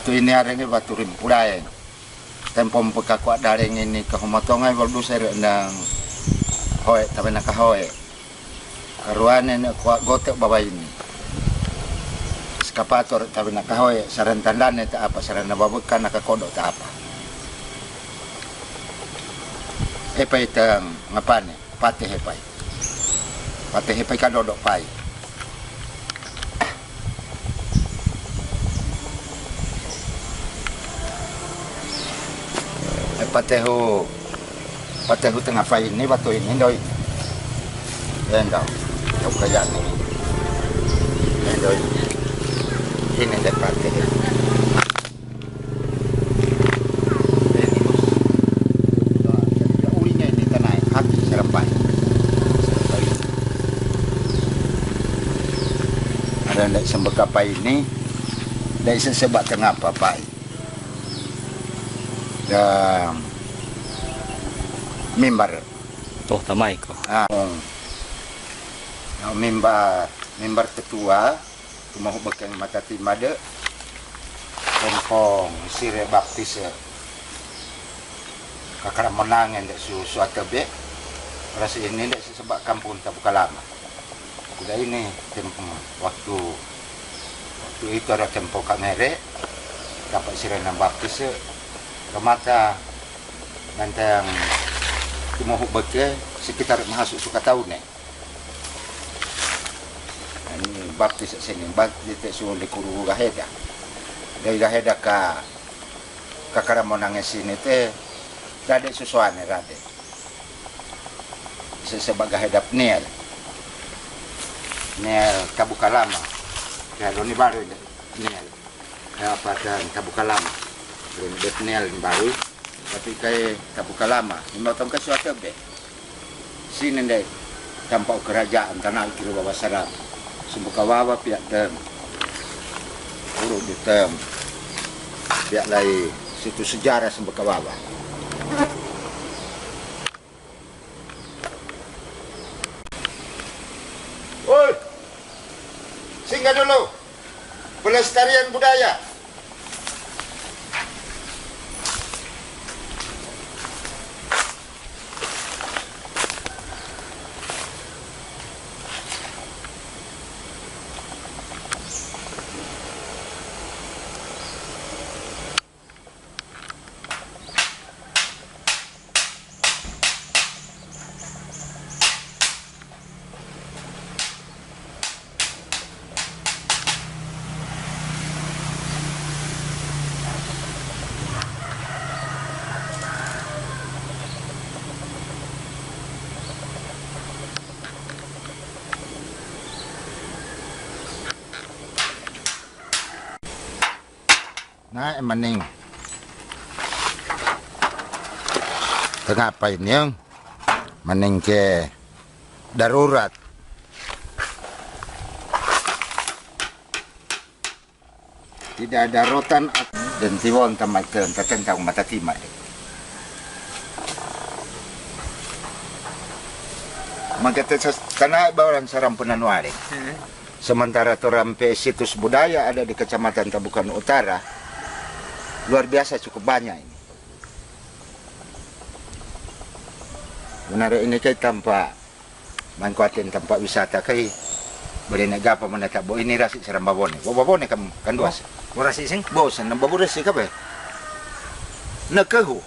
Batu ini hari ini batu rimpulai. Tempom pekakuat daring ini ke humatongai waldu saya rendang hoe tapi nak hoe. Karuan ini kuat gotek bawa ini. Eskapator tapi nak hoe saran tandane tak apa saran babukan nak kodok tak apa. Hepai tang ngapane patih hepai. Patih hepai kadodok pai. Patehu tengah pai ini batu ini doi endau kau kaya ni endoi ini dek pateh ulinya ini tanah hati serempai ada dek sembeka pai ini dek sesebak tengah papai dan mimbar tamay ko. Mimbar tetua cuma hubungan mata timade tempong sire baptis kakara menangan dek suatu be rasa ini dek sebab kampung tak buka lama udah ini tempong waktu itu ada tempo kamere dapat sire baptis Ramata nanti yang cuma hubungan sekitar masuk suka tahun ni. Ini baptis sini, baptis suruh dikuru gaheda. Dari gaheda ke kakaramonang sini teh, rade susuan rade. Sebab gaheda niel tabuka lama. Kalau ni baru niel, apa dan tabuka lama. Belum betnel baru tapi kayak tak buka lama ini mau tongkat suatu be sini deh tampak kerajaan tanah kiri bawah sarap sembuka wawa pihak tem urut di tem pihak lain situ sejarah sembuka wawa oi singgah dulu pelestarian budaya. Nah, maning tengah apa ini yang maning ke darurat tidak ada rotan dan tiwon tamatkan tentang mata timah maka tanah bawalan sarang penanuari sementara torampe situs budaya ada di Kecamatan Tabukan Utara luar biasa cukup banyak ini. Benar ini kayak tanpa mangkuatin tempat wisata kayak boleh negapa mana tak bo ini rasi seram babone. Babone kamu kan dua. Bo rasi sing? Bosan nambah rasi kape. Nakahu.